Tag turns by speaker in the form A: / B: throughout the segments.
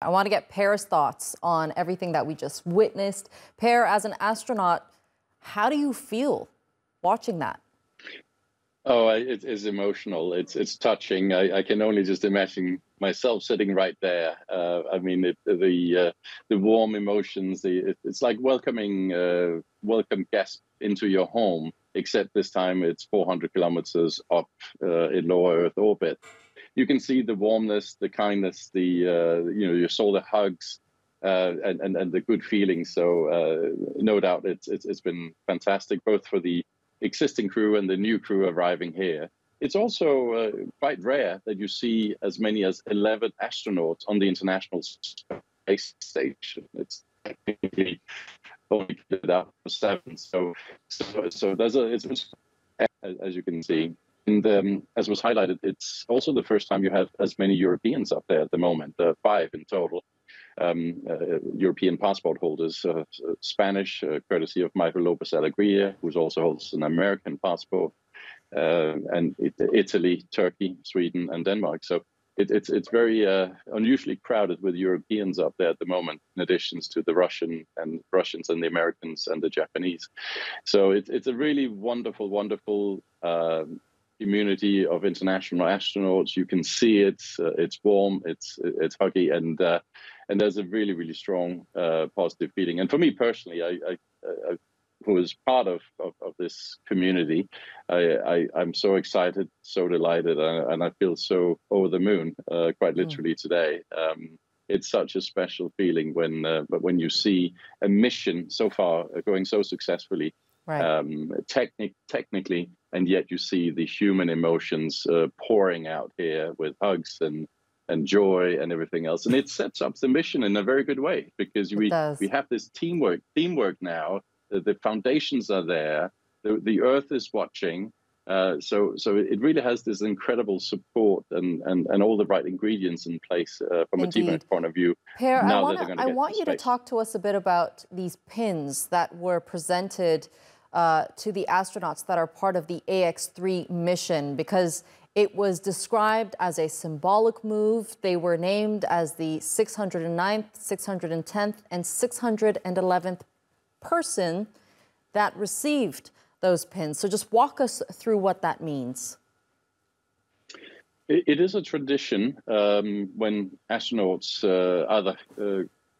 A: I want to get Per's thoughts on everything that we just witnessed. Per, as an astronaut, how do you feel watching that?
B: Oh, it's emotional. It's touching. I can only just imagine myself sitting right there. I mean, the warm emotions. It's like welcome guests into your home, except this time it's 400 kilometers up in low Earth orbit. You can see the warmness, the kindness, you saw the hugs and the good feelings. So no doubt it's been fantastic, both for the existing crew and the new crew arriving here. It's also quite rare that you see as many as 11 astronauts on the International Space Station. It's technically only fitted out for 7. So it's as you can see. And as was highlighted, it's also the first time you have as many Europeans up there at the moment, 5 in total. European passport holders, Spanish, courtesy of Michael Lopez Alegria, who also holds an American passport, and Italy, Turkey, Sweden, and Denmark. So it's very unusually crowded with Europeans up there at the moment, in addition to the Russians and the Americans and the Japanese. So it's a really wonderful community of international astronauts. You can see it's warm, it's huggy, and there's a really strong positive feeling. And for me personally, I who was part of this community, I'm so excited, so delighted, and I feel so over the moon, quite literally today. It's such a special feeling when you see a mission so far going so successfully, right. Technically, and yet you see the human emotions pouring out here with hugs and joy and everything else. And it sets up the mission in a very good way, because we have this teamwork now. The foundations are there. The Earth is watching. So it really has this incredible support and all the right ingredients in place from a teamwork point of view.
A: Per, I want you to talk to us a bit about these pins that were presented to the astronauts that are part of the AX-3 mission, because it was described as a symbolic move. They were named as the 609th, 610th, and 611th person that received those pins. So just walk us through what that means.
B: It is a tradition when astronauts either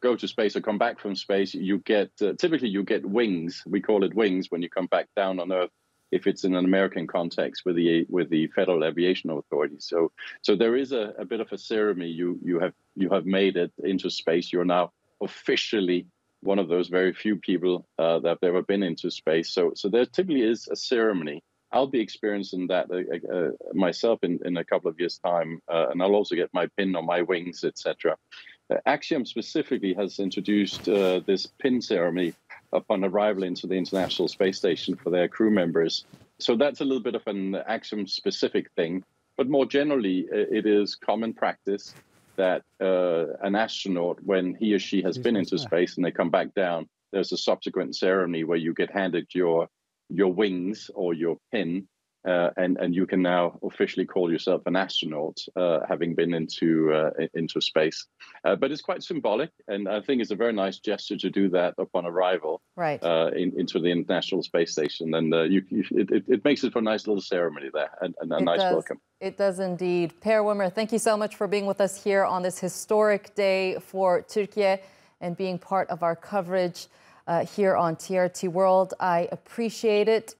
B: go to space or come back from space. You get typically you get wings. We call it wings when you come back down on Earth, if it's in an American context with the Federal Aviation Authority. So there is a bit of a ceremony. You have made it into space. You're now officially one of those very few people that have ever been into space. So there typically is a ceremony. I'll be experiencing that myself in a couple of years' time, and I'll also get my pin on my wings, etc. Axiom specifically has introduced this pin ceremony upon arrival into the International Space Station for their crew members. So that's a little bit of an Axiom-specific thing. But more generally, it is common practice that an astronaut, when he or she has been into space and they come back down, there's a subsequent ceremony where you get handed your wings or your pin, and you can now officially call yourself an astronaut, having been into space. But it's quite symbolic, and I think it's a very nice gesture to do that upon arrival, right, into the International Space Station. And it makes it for a nice little ceremony there, and a nice welcome.
A: It does indeed. Per Wimmer, thank you so much for being with us here on this historic day for Türkiye and being part of our coverage here on TRT World. I appreciate it.